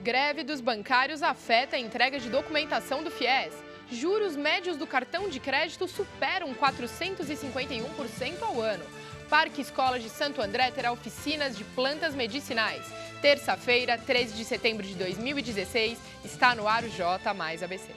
Greve dos bancários afeta a entrega de documentação do FIES. Juros médios do cartão de crédito superam 451% ao ano. Parque Escola de Santo André terá oficinas de plantas medicinais. Terça-feira, 13 de setembro de 2016, está no ar o J mais ABC.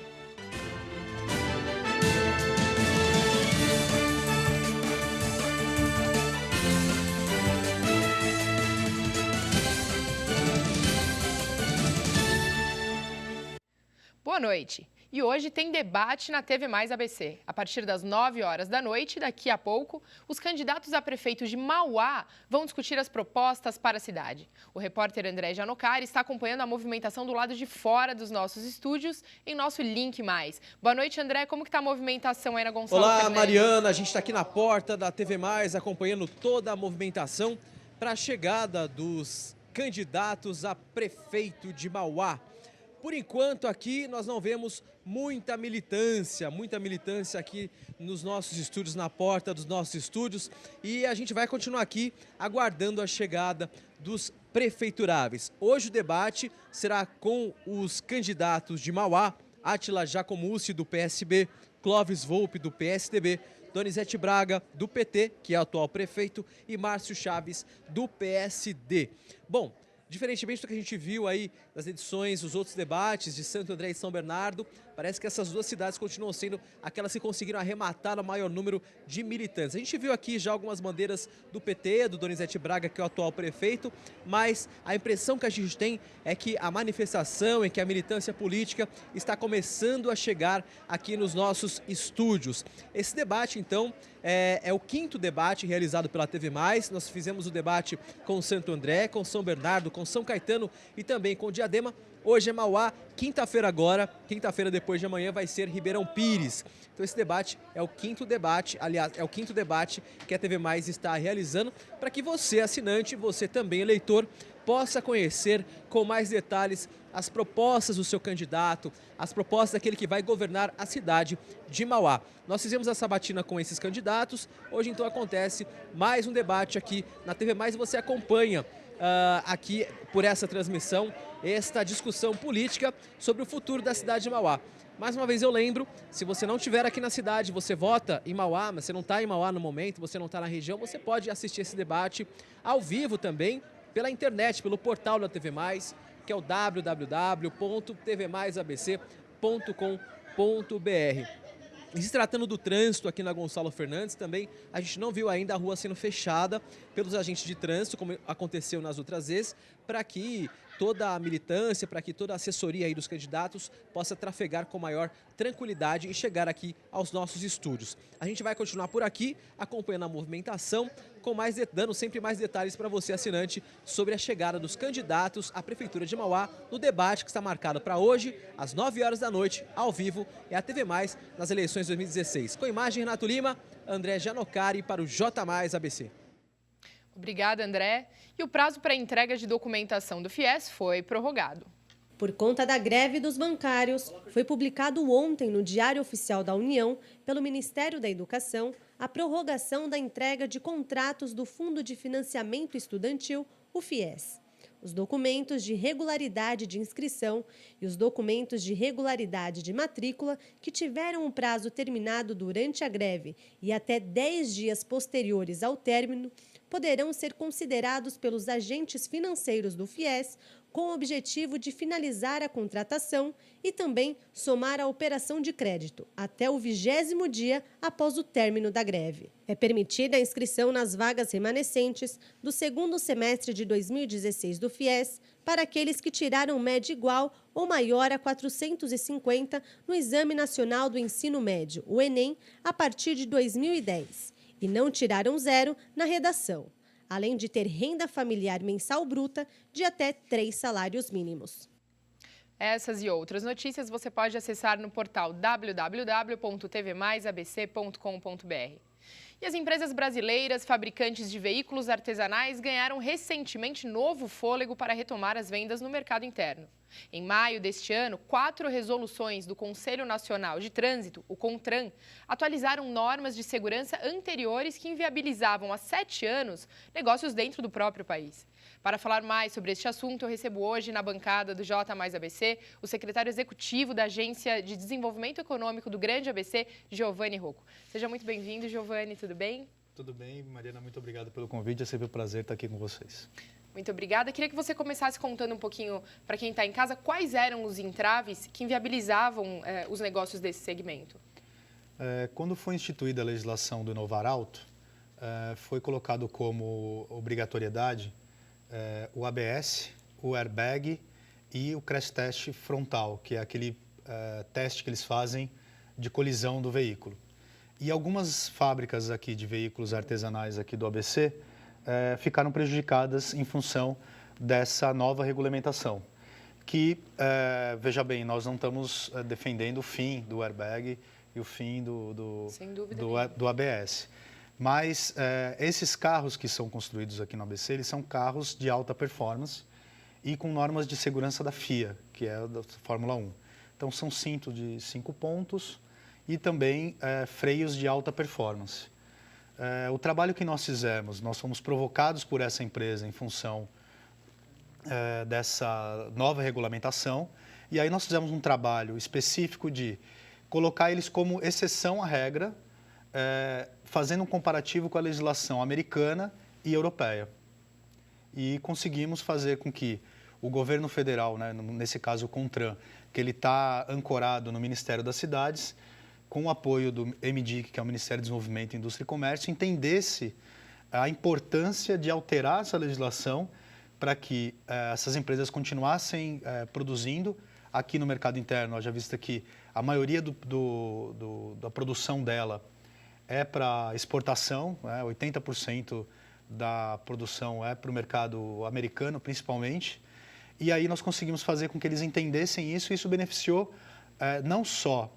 Boa noite. E hoje tem debate na TV Mais ABC. A partir das 9 horas da noite, daqui a pouco, os candidatos a prefeito de Mauá vão discutir as propostas para a cidade. O repórter André Janocari está acompanhando a movimentação do lado de fora dos nossos estúdios em nosso Link Mais. Boa noite, André. Como que está a movimentação aí na Gonçalo Olá, Fernandes? Mariana. A gente está aqui na porta da TV Mais, acompanhando toda a movimentação para a chegada dos candidatos a prefeito de Mauá. Por enquanto aqui nós não vemos muita militância aqui nos nossos estúdios, na porta dos nossos estúdios, e a gente vai continuar aqui aguardando a chegada dos prefeituráveis. Hoje o debate será com os candidatos de Mauá, Átila Giacomussi do PSB, Clóvis Volpi do PSDB, Donizete Braga do PT, que é o atual prefeito, e Márcio Chaves do PSD. Bom, diferentemente do que a gente viu aí nas edições, os outros debates de Santo André e São Bernardo, parece que essas duas cidades continuam sendo aquelas que conseguiram arrematar o maior número de militantes. A gente viu aqui já algumas bandeiras do PT, do Donizete Braga, que é o atual prefeito, mas a impressão que a gente tem é que a manifestação e que a militância política está começando a chegar aqui nos nossos estúdios. Esse debate, então, é o quinto debate realizado pela TV Mais. Nós fizemos o debate com Santo André, com São Bernardo, com São Caetano e também com Diadema. Hoje é Mauá, quinta-feira agora, quinta-feira depois de amanhã vai ser Ribeirão Pires. Então esse debate é o quinto debate, aliás, é o quinto debate que a TV Mais está realizando para que você, assinante, você também, eleitor, possa conhecer com mais detalhes as propostas do seu candidato, as propostas daquele que vai governar a cidade de Mauá. Nós fizemos a sabatina com esses candidatos, hoje então acontece mais um debate aqui na TV Mais e você acompanha aqui por essa transmissão esta discussão política sobre o futuro da cidade de Mauá. Mais uma vez eu lembro, se você não estiver aqui na cidade, você vota em Mauá, mas você não está em Mauá no momento, você não está na região, você pode assistir esse debate ao vivo também, pela internet, pelo portal da TV Mais, que é o www.tvmaisabc.com.br. E se tratando do trânsito aqui na Gonçalo Fernandes, também a gente não viu ainda a rua sendo fechada pelos agentes de trânsito, como aconteceu nas outras vezes, para que toda a militância, para que toda a assessoria aí dos candidatos possa trafegar com maior tranquilidade e chegar aqui aos nossos estúdios. A gente vai continuar por aqui, acompanhando a movimentação, dando sempre mais detalhes para você, assinante, sobre a chegada dos candidatos à Prefeitura de Mauá no debate que está marcado para hoje, às 9 horas da noite, ao vivo, é a TV Mais nas eleições 2016. Com imagem, Renato Lima, André Janocari para o J mais ABC. Obrigada, André. E o prazo para a entrega de documentação do FIES foi prorrogado. Por conta da greve dos bancários, foi publicado ontem no Diário Oficial da União, pelo Ministério da Educação, a prorrogação da entrega de contratos do Fundo de Financiamento Estudantil, o FIES. Os documentos de regularidade de inscrição e os documentos de regularidade de matrícula que tiveram o prazo terminado durante a greve e até 10 dias posteriores ao término poderão ser considerados pelos agentes financeiros do FIES com o objetivo de finalizar a contratação e também somar a operação de crédito até o 20º dia após o término da greve. É permitida a inscrição nas vagas remanescentes do segundo semestre de 2016 do FIES para aqueles que tiraram média igual ou maior a 450 no Exame Nacional do Ensino Médio, o Enem, a partir de 2010, e não tiraram zero na redação, além de ter renda familiar mensal bruta de até 3 salários mínimos. Essas e outras notícias você pode acessar no portal www.tvmaisabc.com.br. E as empresas brasileiras fabricantes de veículos artesanais ganharam recentemente novo fôlego para retomar as vendas no mercado interno. Em maio deste ano, 4 resoluções do Conselho Nacional de Trânsito, o CONTRAN, atualizaram normas de segurança anteriores que inviabilizavam há 7 anos negócios dentro do próprio país. Para falar mais sobre este assunto, eu recebo hoje na bancada do J mais ABC o secretário executivo da Agência de Desenvolvimento Econômico do Grande ABC, Giovanni Rocco. Seja muito bem-vindo, Giovanni, tudo bem? Tudo bem, Mariana, muito obrigado pelo convite, é sempre um prazer estar aqui com vocês. Muito obrigada. Queria que você começasse contando um pouquinho para quem está em casa quais eram os entraves que inviabilizavam os negócios desse segmento. Quando foi instituída a legislação do Inovar Alto, foi colocado como obrigatoriedade o ABS, o airbag e o crash test frontal, que é aquele teste que eles fazem de colisão do veículo. E algumas fábricas aqui de veículos artesanais aqui do ABC ficaram prejudicadas em função dessa nova regulamentação. Que, veja bem, nós não estamos defendendo o fim do airbag e o fim do ABS. Mas esses carros que são construídos aqui no ABC, eles são carros de alta performance e com normas de segurança da FIA, que é da Fórmula 1. Então, são cintos de 5 pontos e também freios de alta performance. O trabalho que nós fizemos, nós fomos provocados por essa empresa em função dessa nova regulamentação, e aí nós fizemos um trabalho específico de colocar eles como exceção à regra, fazendo um comparativo com a legislação americana e europeia. E conseguimos fazer com que o governo federal, né, nesse caso o CONTRAN, que ele está ancorado no Ministério das Cidades, com o apoio do MDIC, que é o Ministério do Desenvolvimento, Indústria e Comércio, entendesse a importância de alterar essa legislação para que essas empresas continuassem produzindo aqui no mercado interno. Haja vista que a maioria da produção dela é para exportação, 80% da produção é para o mercado americano, principalmente. E aí nós conseguimos fazer com que eles entendessem isso, e isso beneficiou não só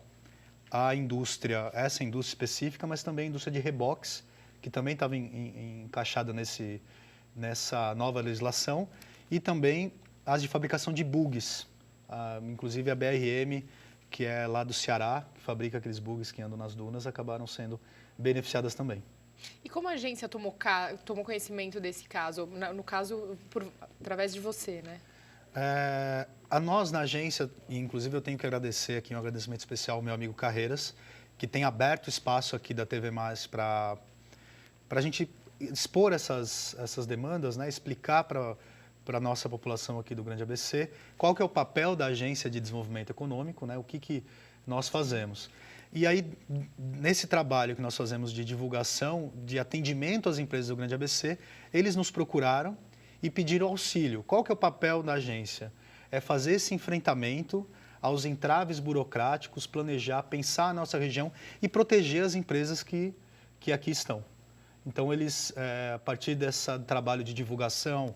a indústria, essa indústria específica, mas também a indústria de reboques, que também estava encaixada nessa nova legislação, e também as de fabricação de bugs, inclusive a BRM, que é lá do Ceará, que fabrica aqueles bugs que andam nas dunas, acabaram sendo beneficiadas também. E como a agência tomou conhecimento desse caso, no caso, através de você, né? A nós, na agência, e inclusive eu tenho que agradecer aqui, um agradecimento especial ao meu amigo Carreiras, que tem aberto espaço aqui da TV Mais para a gente expor essas demandas, né? Explicar para a nossa população aqui do Grande ABC qual que é o papel da Agência de Desenvolvimento Econômico, né? O que nós fazemos. E aí, nesse trabalho que nós fazemos de divulgação, de atendimento às empresas do Grande ABC, eles nos procuraram e pediram auxílio. Qual que é o papel da agência? É fazer esse enfrentamento aos entraves burocráticos, planejar, pensar a nossa região e proteger as empresas que aqui estão. Então, eles, a partir desse trabalho de divulgação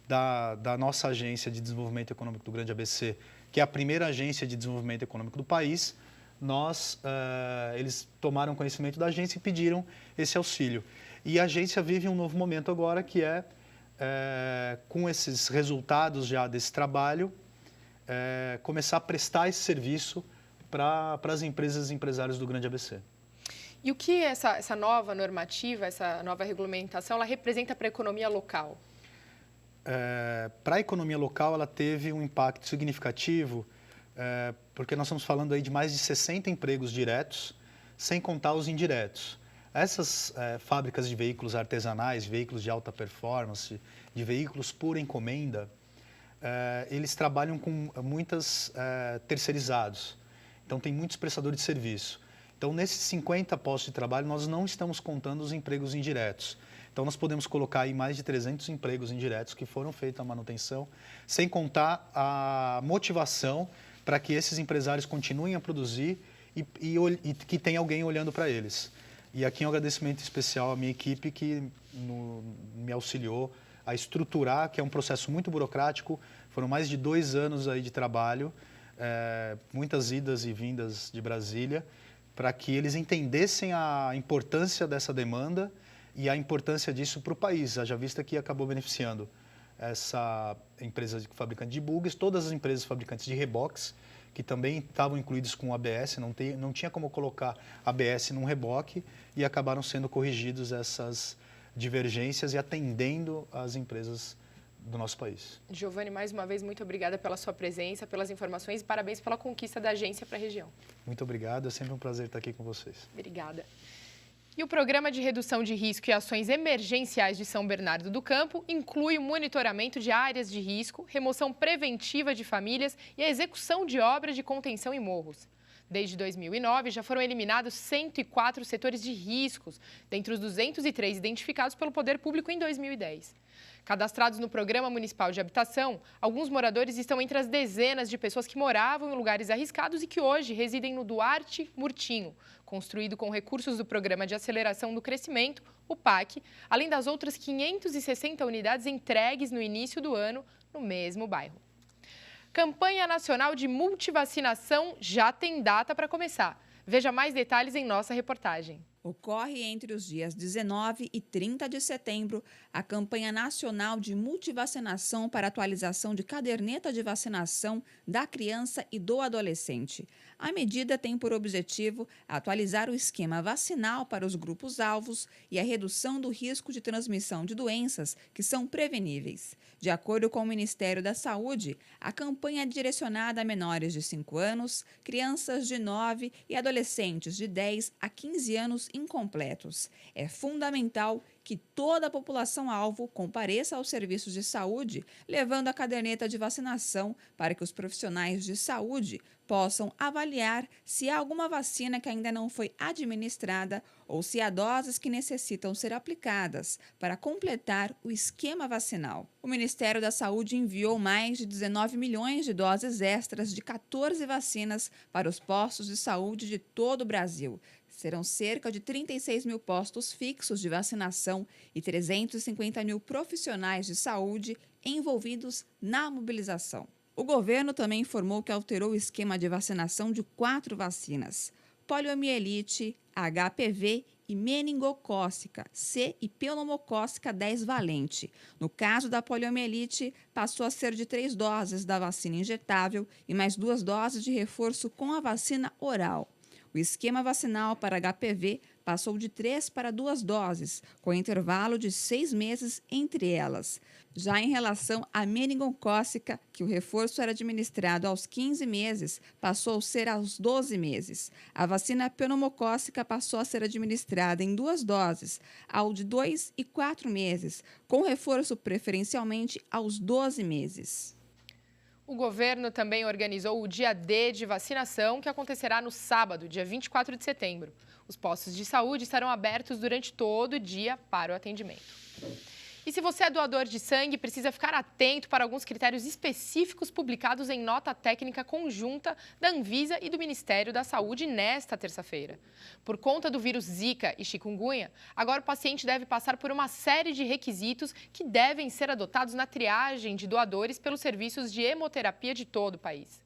da nossa Agência de Desenvolvimento Econômico do Grande ABC, que é a primeira agência de desenvolvimento econômico do país, eles tomaram conhecimento da agência e pediram esse auxílio. E a agência vive um novo momento agora, que com esses resultados já desse trabalho, começar a prestar esse serviço para as empresas e empresários do Grande ABC. E o que essa nova normativa, essa nova regulamentação, ela representa para a economia local? Para a economia local, ela teve um impacto significativo, porque nós estamos falando aí de mais de 60 empregos diretos, sem contar os indiretos. Essas fábricas de veículos artesanais, veículos de alta performance, de veículos por encomenda, eles trabalham com muitas terceirizados. Então, tem muitos prestadores de serviço. Então, nesses 50 postos de trabalho, nós não estamos contando os empregos indiretos. Então, nós podemos colocar aí mais de 300 empregos indiretos que foram feitos a manutenção, sem contar a motivação para que esses empresários continuem a produzir e que tenha alguém olhando para eles. E aqui um agradecimento especial à minha equipe que me auxiliou a estruturar, que é um processo muito burocrático. Foram mais de 2 anos aí de trabalho, muitas idas e vindas de Brasília, para que eles entendessem a importância dessa demanda e a importância disso para o país, haja vista que acabou beneficiando essa empresa fabricante de bugs, todas as empresas fabricantes de reboques, que também estavam incluídos com o ABS, não tinha como colocar ABS num reboque, e acabaram sendo corrigidos essas divergências e atendendo as empresas do nosso país. Giovanni, mais uma vez, muito obrigada pela sua presença, pelas informações e parabéns pela conquista da agência para a região. Muito obrigado, é sempre um prazer estar aqui com vocês. Obrigada. E o Programa de Redução de Risco e Ações Emergenciais de São Bernardo do Campo inclui o monitoramento de áreas de risco, remoção preventiva de famílias e a execução de obras de contenção em morros. Desde 2009, já foram eliminados 104 setores de riscos, dentre os 203 identificados pelo Poder Público em 2010. Cadastrados no Programa Municipal de Habitação, alguns moradores estão entre as dezenas de pessoas que moravam em lugares arriscados e que hoje residem no Duarte Murtinho, construído com recursos do Programa de Aceleração do Crescimento, o PAC, além das outras 560 unidades entregues no início do ano no mesmo bairro. Campanha Nacional de Multivacinação já tem data para começar. Veja mais detalhes em nossa reportagem. Ocorre entre os dias 19 e 30 de setembro a campanha nacional de multivacinação para atualização de caderneta de vacinação da criança e do adolescente. A medida tem por objetivo atualizar o esquema vacinal para os grupos-alvos e a redução do risco de transmissão de doenças que são preveníveis. De acordo com o Ministério da Saúde, a campanha é direcionada a menores de 5 anos, crianças de 9 e adolescentes de 10 a 15 anos incompletos. É fundamental que toda a população-alvo compareça aos serviços de saúde, levando a caderneta de vacinação para que os profissionais de saúde possam avaliar se há alguma vacina que ainda não foi administrada ou se há doses que necessitam ser aplicadas para completar o esquema vacinal. O Ministério da Saúde enviou mais de 19 milhões de doses extras de 14 vacinas para os postos de saúde de todo o Brasil. Serão cerca de 36 mil postos fixos de vacinação e 350 mil profissionais de saúde envolvidos na mobilização. O governo também informou que alterou o esquema de vacinação de 4 vacinas: poliomielite, HPV e meningocócica C e pneumocócica 10 valente. No caso da poliomielite, passou a ser de 3 doses da vacina injetável e mais 2 doses de reforço com a vacina oral. O esquema vacinal para HPV passou de 3 para 2 doses, com intervalo de 6 meses entre elas. Já em relação à meningocócica, que o reforço era administrado aos 15 meses, passou a ser aos 12 meses. A vacina pneumocócica passou a ser administrada em 2 doses, ao de 2 e 4 meses, com reforço preferencialmente aos 12 meses. O governo também organizou o Dia D de vacinação, que acontecerá no sábado, dia 24 de setembro. Os postos de saúde estarão abertos durante todo o dia para o atendimento. E se você é doador de sangue, precisa ficar atento para alguns critérios específicos publicados em nota técnica conjunta da Anvisa e do Ministério da Saúde nesta terça-feira. Por conta do vírus Zika e chikungunya, agora o paciente deve passar por uma série de requisitos que devem ser adotados na triagem de doadores pelos serviços de hemoterapia de todo o país.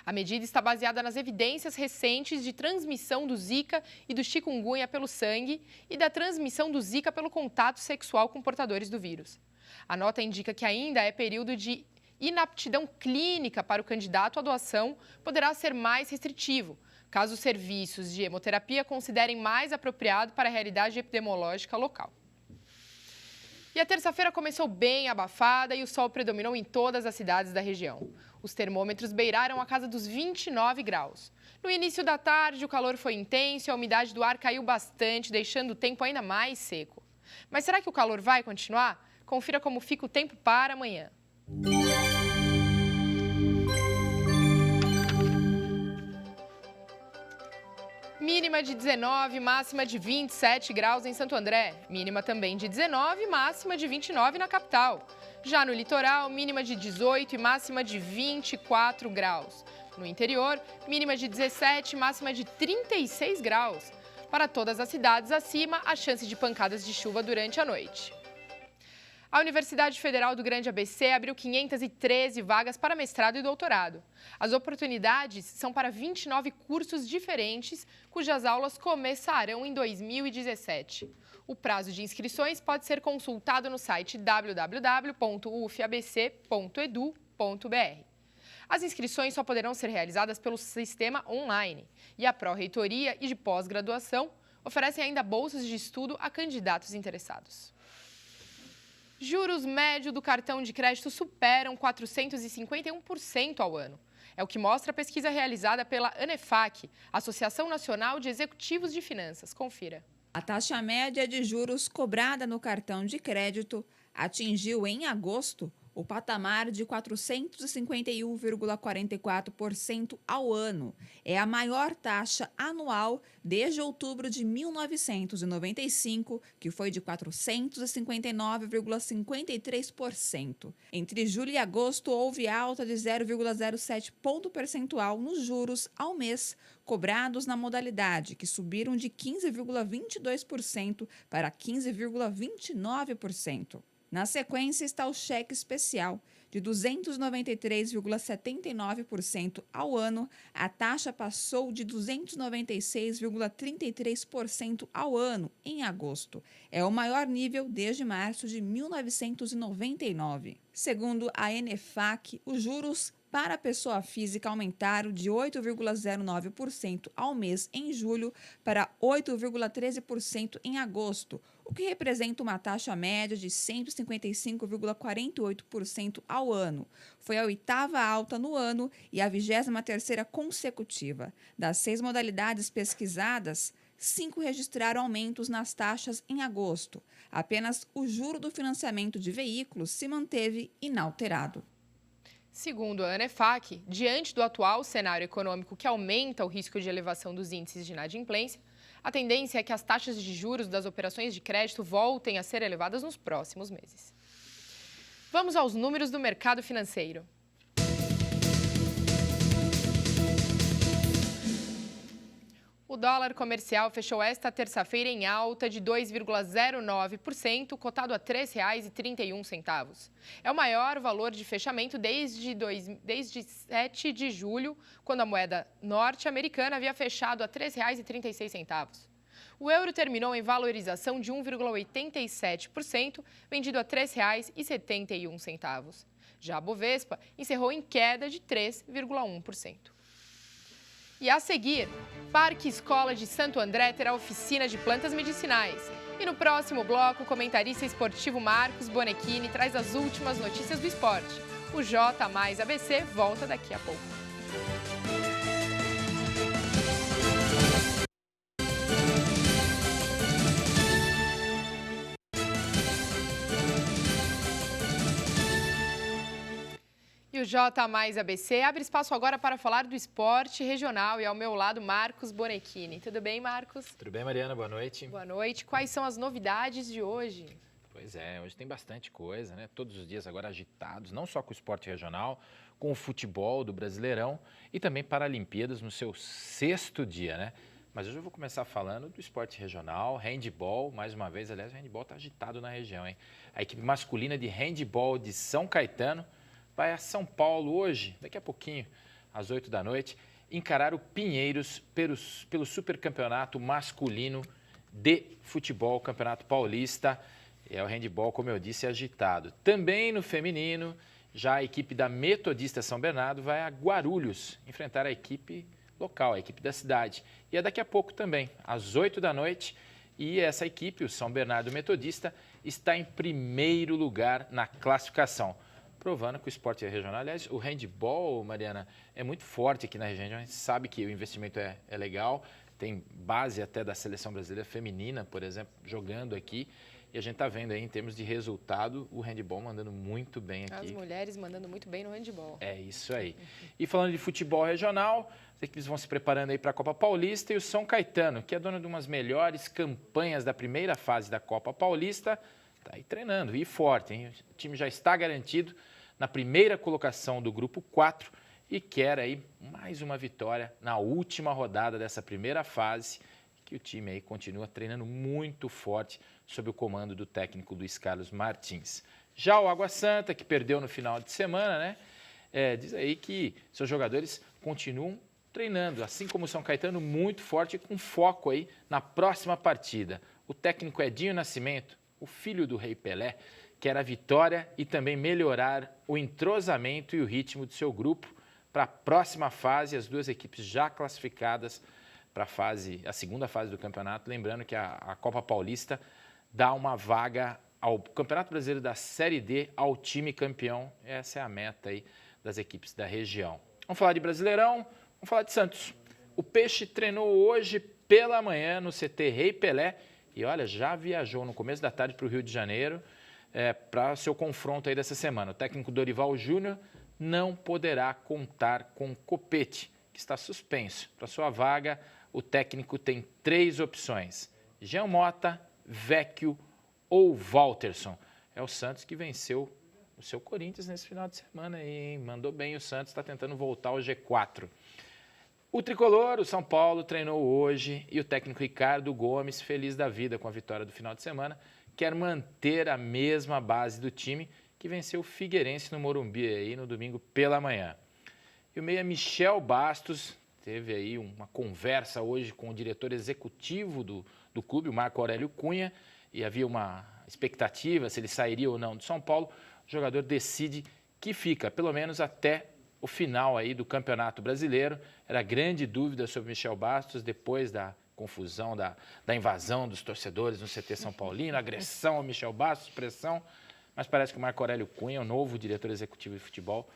A medida está baseada nas evidências recentes de transmissão do Zika e do chikungunya pelo sangue e da transmissão do Zika pelo contato sexual com portadores do vírus. A nota indica que ainda é período de inaptidão clínica para o candidato à doação, poderá ser mais restritivo, caso os serviços de hemoterapia considerem mais apropriado para a realidade epidemiológica local. E a terça-feira começou bem abafada e o sol predominou em todas as cidades da região. Os termômetros beiraram a casa dos 29 graus. No início da tarde, o calor foi intenso e a umidade do ar caiu bastante, deixando o tempo ainda mais seco. Mas será que o calor vai continuar? Confira como fica o tempo para amanhã. Mínima de 19, máxima de 27 graus em Santo André. Mínima também de 19, máxima de 29 na capital. Já no litoral, mínima de 18 e máxima de 24 graus. No interior, mínima de 17, máxima de 36 graus. Para todas as cidades acima, a chance de pancadas de chuva durante a noite. A Universidade Federal do Grande ABC abriu 513 vagas para mestrado e doutorado. As oportunidades são para 29 cursos diferentes, cujas aulas começarão em 2017. O prazo de inscrições pode ser consultado no site www.ufabc.edu.br. As inscrições só poderão ser realizadas pelo sistema online. E a Pró-Reitoria e de pós-graduação oferecem ainda bolsas de estudo a candidatos interessados. Juros médios do cartão de crédito superam 451% ao ano. É o que mostra a pesquisa realizada pela ANEFAC, Associação Nacional de Executivos de Finanças. Confira. A taxa média de juros cobrada no cartão de crédito atingiu em agosto o patamar de 451,44% ao ano. É a maior taxa anual desde outubro de 1995, que foi de 459,53%. Entre julho e agosto, houve alta de 0,07 ponto percentual nos juros ao mês, cobrados na modalidade, que subiram de 15,22% para 15,29%. Na sequência está o cheque especial, de 293,79% ao ano, a taxa passou de 296,33% ao ano em agosto. É o maior nível desde março de 1999. Segundo a ANEFAC, os juros para a pessoa física aumentaram de 8,09% ao mês em julho para 8,13% em agosto, o que representa uma taxa média de 155,48% ao ano. Foi a 8ª alta no ano e a 23ª consecutiva. Das 6 modalidades pesquisadas, 5 registraram aumentos nas taxas em agosto. Apenas o juro do financiamento de veículos se manteve inalterado. Segundo a ANEFAC, diante do atual cenário econômico que aumenta o risco de elevação dos índices de inadimplência, a tendência é que as taxas de juros das operações de crédito voltem a ser elevadas nos próximos meses. Vamos aos números do mercado financeiro. O dólar comercial fechou esta terça-feira em alta de 2,09%, cotado a R$ 3,31. É o maior valor de fechamento desde 7 de julho, quando a moeda norte-americana havia fechado a R$ 3,36. O euro terminou em valorização de 1,87%, vendido a R$ 3,71. Já a Bovespa encerrou em queda de 3,1%. E a seguir, Parque Escola de Santo André terá oficina de plantas medicinais. E no próximo bloco, o comentarista esportivo Marcos Bonechini traz as últimas notícias do esporte. O J mais ABC volta daqui a pouco. E o J mais ABC abre espaço agora para falar do esporte regional e ao meu lado Marcos Bonechini. Tudo bem, Marcos? Tudo bem, Mariana? Boa noite. Boa noite. Quais são as novidades de hoje? Pois é, hoje tem bastante coisa, né? Todos os dias agora agitados, não só com o esporte regional, com o futebol do Brasileirão e também Paralimpíadas no seu 6º dia, né? Mas hoje eu vou começar falando do esporte regional, handebol, mais uma vez, aliás, o handebol está agitado na região, hein? A equipe masculina de handebol de São Caetano vai a São Paulo hoje, daqui a pouquinho, às 8 da noite, encarar o Pinheiros pelo supercampeonato masculino de futebol, Campeonato Paulista. É o handebol, como eu disse, agitado. Também no feminino, já a equipe da Metodista São Bernardo vai a Guarulhos enfrentar a equipe local, a equipe da cidade. E é daqui a pouco também, às 8 da noite. E essa equipe, o São Bernardo Metodista, está em primeiro lugar na classificação, provando que o esporte é regional. Aliás, o handebol, Mariana, é muito forte aqui na região. A gente sabe que o investimento é legal, tem base até da seleção brasileira feminina, por exemplo, jogando aqui. E a gente está vendo aí, em termos de resultado, o handebol mandando muito bem aqui. As mulheres mandando muito bem no handebol. É isso aí. E falando de futebol regional, as equipes vão se preparando aí para a Copa Paulista e o São Caetano, que é dono de umas melhores campanhas da primeira fase da Copa Paulista, está aí treinando e forte, hein? O time já está garantido na primeira colocação do grupo 4 e quer aí mais uma vitória na última rodada dessa primeira fase, que o time aí continua treinando muito forte sob o comando do técnico Luiz Carlos Martins. Já o Água Santa, que perdeu no final de semana, né? Diz aí que seus jogadores continuam treinando, assim como o São Caetano, muito forte e com foco aí na próxima partida. O técnico Edinho Nascimento, o filho do Rei Pelé, quer a vitória e também melhorar o entrosamento e o ritmo do seu grupo para a próxima fase, as duas equipes já classificadas para a segunda fase do campeonato. Lembrando que a Copa Paulista dá uma vaga ao Campeonato Brasileiro da Série D ao time campeão. Essa é a meta aí das equipes da região. Vamos falar de Brasileirão, vamos falar de Santos. O Peixe treinou hoje pela manhã no CT Rei Pelé e, olha, já viajou no começo da tarde para o Rio de Janeiro para seu confronto aí dessa semana. O técnico Dorival Júnior não poderá contar com Copete, que está suspenso. Para sua vaga, o técnico tem 3 opções: Jean Mota, Vecchio ou Walterson. É o Santos que venceu o seu Corinthians nesse final de semana aí, hein? Mandou bem o Santos, está tentando voltar ao G4. O tricolor, o São Paulo, treinou hoje e o técnico Ricardo Gomes, feliz da vida com a vitória do final de semana, quer manter a mesma base do time que venceu o Figueirense no Morumbi aí no domingo pela manhã. E o meia Michel Bastos teve aí uma conversa hoje com o diretor executivo do clube, o Marco Aurélio Cunha, e havia uma expectativa se ele sairia ou não do São Paulo. O jogador decide que fica, pelo menos até o final aí do Campeonato Brasileiro. Era grande dúvida sobre Michel Bastos depois da confusão, da invasão dos torcedores no CT São Paulino, agressão ao Michel Bastos, pressão. Mas parece que o Marco Aurélio Cunha, o novo diretor executivo de futebol,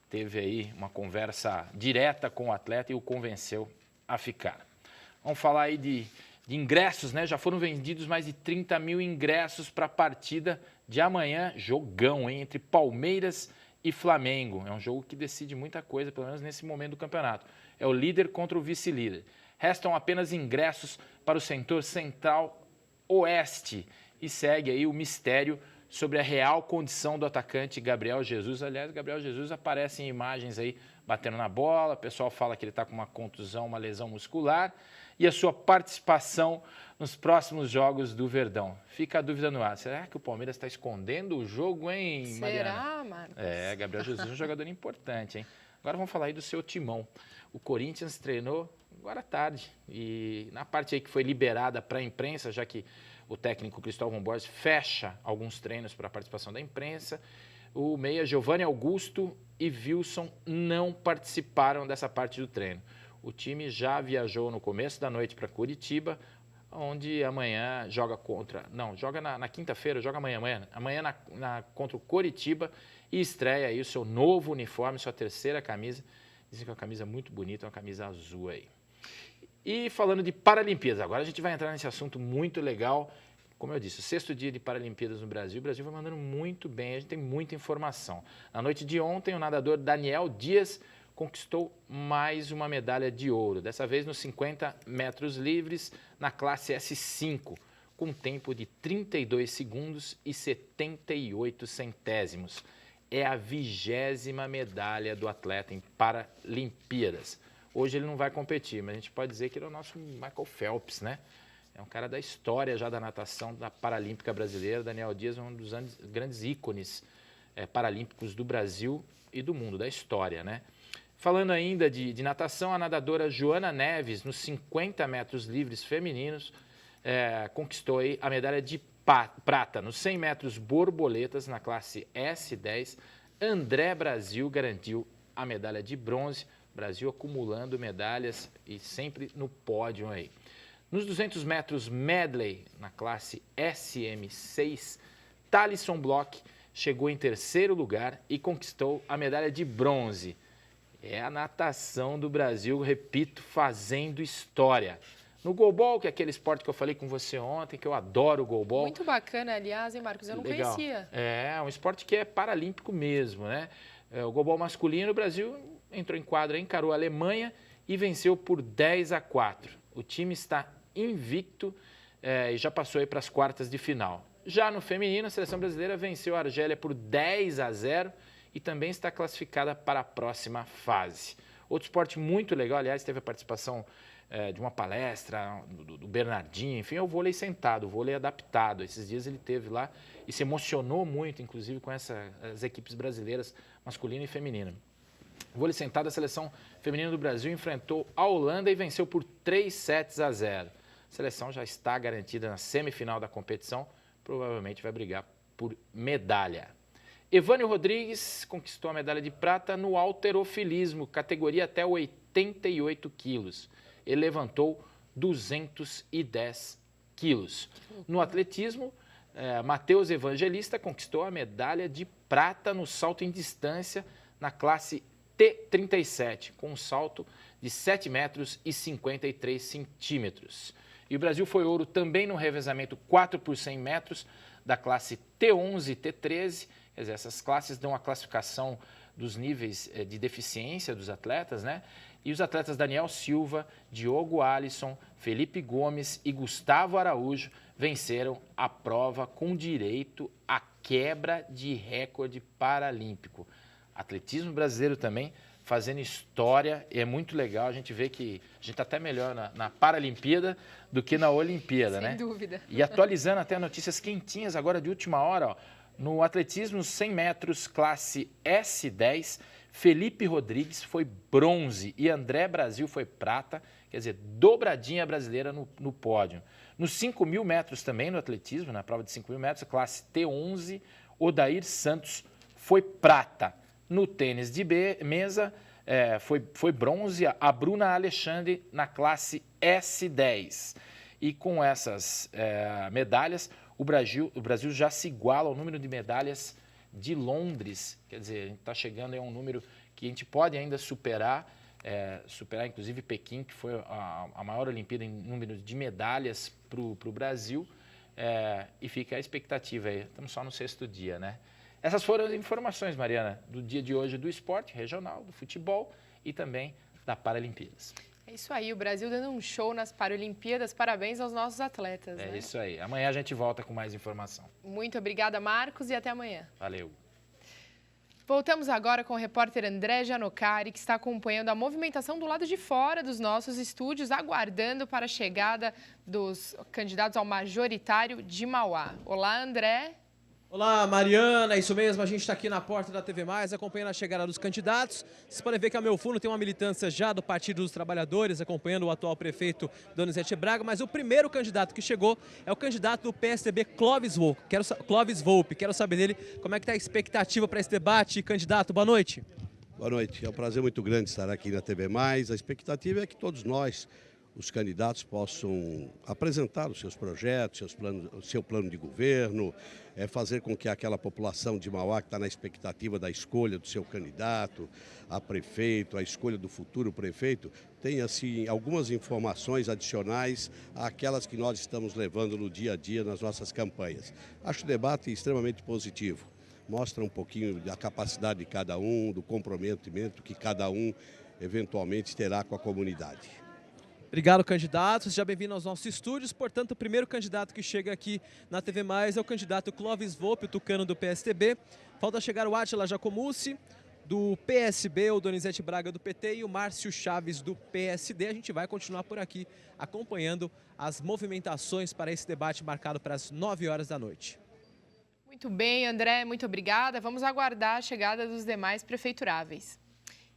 teve aí uma conversa direta com o atleta e o convenceu a ficar. Vamos falar aí de ingressos, né? Já foram vendidos mais de 30 mil ingressos para a partida de amanhã. Jogão, hein? Entre Palmeiras e Flamengo. É um jogo que decide muita coisa, pelo menos nesse momento do campeonato. É o líder contra o vice-líder. Restam apenas ingressos para o setor central-oeste. E segue aí o mistério sobre a real condição do atacante Gabriel Jesus. Aliás, Gabriel Jesus aparece em imagens aí batendo na bola, o pessoal fala que ele está com uma contusão, uma lesão muscular, e a sua participação nos próximos jogos do Verdão. Fica a dúvida no ar. Será que o Palmeiras está escondendo o jogo, hein, Mariana? Será, Marcos? Gabriel Jesus é um jogador importante, hein? Agora vamos falar aí do seu timão. O Corinthians treinou agora à tarde, e na parte aí que foi liberada para a imprensa, já que o técnico Cristóvão Borges fecha alguns treinos para a participação da imprensa, o meia Giovanni Augusto e Wilson não participaram dessa parte do treino. O time já viajou no começo da noite para Curitiba, onde amanhã joga contra... Não, joga na quinta-feira, joga amanhã contra o Coritiba e estreia aí o seu novo uniforme, sua terceira camisa. Dizem que é uma camisa muito bonita, uma camisa azul aí. E falando de Paralimpíadas, agora a gente vai entrar nesse assunto muito legal. Como eu disse, o 6º dia de Paralimpíadas no Brasil, o Brasil vai mandando muito bem, a gente tem muita informação. Na noite de ontem, o nadador Daniel Dias conquistou mais uma medalha de ouro, dessa vez nos 50 metros livres, na classe S5, com um tempo de 32 segundos e 78 centésimos. É a 20ª medalha do atleta em Paralimpíadas. Hoje ele não vai competir, mas a gente pode dizer que ele é o nosso Michael Phelps, né? É um cara da história já da natação da Paralímpica brasileira. Daniel Dias é um dos grandes ícones paralímpicos do Brasil e do mundo, da história, né? Falando ainda de natação, a nadadora Joana Neves, nos 50 metros livres femininos, conquistou aí a medalha de prata. Nos 100 metros borboletas, na classe S10, André Brasil garantiu a medalha de bronze. Brasil acumulando medalhas e sempre no pódio aí. Nos 200 metros medley, na classe SM6, Thalisson Bloch chegou em 3º lugar e conquistou a medalha de bronze. É a natação do Brasil, repito, fazendo história. No goalball, que é aquele esporte que eu falei com você ontem, que eu adoro o goalball. Muito bacana, aliás, hein, Marcos? Eu não conhecia. É um esporte que é paralímpico mesmo, né? O goalball masculino, o Brasil entrou em quadra, encarou a Alemanha e venceu por 10-4. O time está invicto e já passou aí para as quartas de final. Já no feminino, a seleção brasileira venceu a Argélia por 10-0 e também está classificada para a próxima fase. Outro esporte muito legal, aliás, teve a participação de uma palestra do Bernardinho, enfim, é o vôlei sentado, o vôlei adaptado. Esses dias ele teve lá e se emocionou muito, inclusive, com as equipes brasileiras, masculina e feminina. O vôlei sentado, a seleção feminina do Brasil enfrentou a Holanda e venceu por 3-0. A seleção já está garantida na semifinal da competição, provavelmente vai brigar por medalha. Evânio Rodrigues conquistou a medalha de prata no halterofilismo, categoria até 88 quilos. Ele levantou 210 quilos. No atletismo, Matheus Evangelista conquistou a medalha de prata no salto em distância na classe T37, com um salto de 7 metros e 53 centímetros. E o Brasil foi ouro também no revezamento 4 por 100 metros da classe T11 e T13. Quer dizer, essas classes dão a classificação dos níveis de deficiência dos atletas, né? E os atletas Daniel Silva, Diogo Alisson, Felipe Gomes e Gustavo Araújo venceram a prova com direito à quebra de recorde paralímpico. Atletismo brasileiro também fazendo história, e é muito legal a gente ver que a gente está até melhor na Paralimpíada do que na Olimpíada, né? Sem dúvida. E atualizando até notícias quentinhas agora de última hora, ó, no atletismo 100 metros classe S10, Felipe Rodrigues foi bronze e André Brasil foi prata, quer dizer, dobradinha brasileira no pódio. Nos 5.000 metros também no atletismo, na prova de 5.000 metros, classe T11, Odair Santos foi prata. No tênis de mesa, foi bronze a Bruna Alexandre na classe S10. E com essas medalhas, o Brasil já se iguala ao número de medalhas de Londres. Quer dizer, a gente está chegando a um número que a gente pode ainda superar inclusive Pequim, que foi a maior Olimpíada em número de medalhas para o Brasil. E fica a expectativa aí, estamos só no 6º dia, né? Essas foram as informações, Mariana, do dia de hoje do esporte regional, do futebol e também da Paralimpíadas. É isso aí, o Brasil dando um show nas Paralimpíadas. Parabéns aos nossos atletas. É né? isso aí. Amanhã a gente volta com mais informação. Muito obrigada, Marcos, e até amanhã. Valeu. Voltamos agora com o repórter André Janocari, que está acompanhando a movimentação do lado de fora dos nossos estúdios, aguardando para a chegada dos candidatos ao majoritário de Mauá. Olá, André. Olá, Mariana, isso mesmo, a gente está aqui na porta da TV+, acompanhando a chegada dos candidatos. Vocês podem ver que ao meu fundo tem uma militância já do Partido dos Trabalhadores, acompanhando o atual prefeito Donizete Braga, mas o primeiro candidato que chegou é o candidato do PSDB, Clóvis Volpi. Quero saber dele como é que está a expectativa para esse debate. Candidato, boa noite. Boa noite, é um prazer muito grande estar aqui na TV+. A expectativa é que todos nós, os candidatos, possam apresentar os seus projetos, o seu plano de governo, fazer com que aquela população de Mauá que está na expectativa da escolha do seu candidato a prefeito, a escolha do futuro prefeito, tenha assim, algumas informações adicionais àquelas que nós estamos levando no dia a dia nas nossas campanhas. Acho o debate extremamente positivo. Mostra um pouquinho da capacidade de cada um, do comprometimento que cada um eventualmente terá com a comunidade. Obrigado, candidato. Seja bem-vindo aos nossos estúdios. Portanto, o primeiro candidato que chega aqui na TV+, é o candidato Clóvis Volpi, o tucano do PSDB. Falta chegar o Átila Jacomussi, do PSB, o Donizete Braga, do PT, e o Márcio Chaves, do PSD. A gente vai continuar por aqui, acompanhando as movimentações para esse debate marcado para as 9 horas da noite. Muito bem, André, muito obrigada. Vamos aguardar a chegada dos demais prefeituráveis.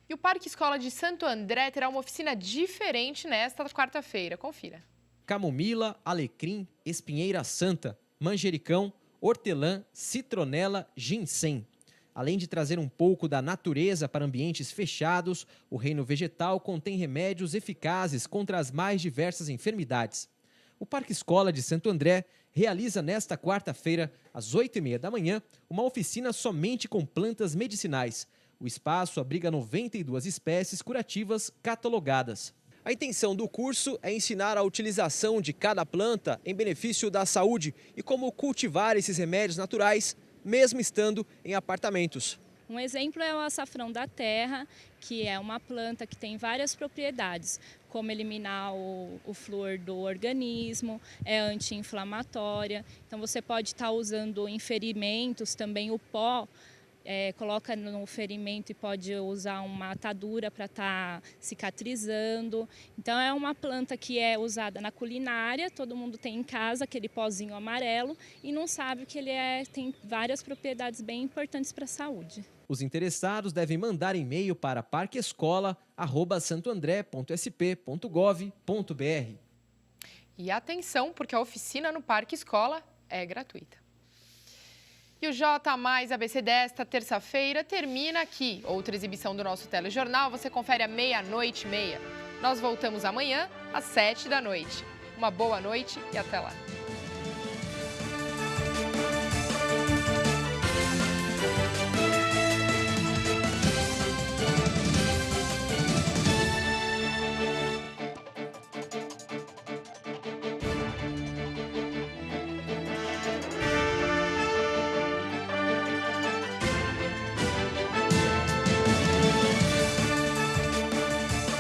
E o Parque Escola de Santo André terá uma oficina diferente nesta quarta-feira. Confira. Camomila, alecrim, espinheira santa, manjericão, hortelã, citronela, ginseng. Além de trazer um pouco da natureza para ambientes fechados, o reino vegetal contém remédios eficazes contra as mais diversas enfermidades. O Parque Escola de Santo André realiza nesta quarta-feira, às 8h30 da manhã, uma oficina somente com plantas medicinais. O espaço abriga 92 espécies curativas catalogadas. A intenção do curso é ensinar a utilização de cada planta em benefício da saúde e como cultivar esses remédios naturais, mesmo estando em apartamentos. Um exemplo é o açafrão da terra, que é uma planta que tem várias propriedades, como eliminar o flúor do organismo, é anti-inflamatória. Então você pode estar usando em ferimentos também o pó coloca no ferimento e pode usar uma atadura para estar cicatrizando. Então é uma planta que é usada na culinária, todo mundo tem em casa aquele pozinho amarelo e não sabe que ele tem várias propriedades bem importantes para a saúde. Os interessados devem mandar e-mail para parqueescola@santoandré.sp.gov.br. E atenção, porque a oficina no Parque Escola é gratuita. E o J mais ABC desta terça-feira termina aqui. Outra exibição do nosso telejornal você confere à 00:30. Nós voltamos amanhã às 7 da noite. Uma boa noite e até lá.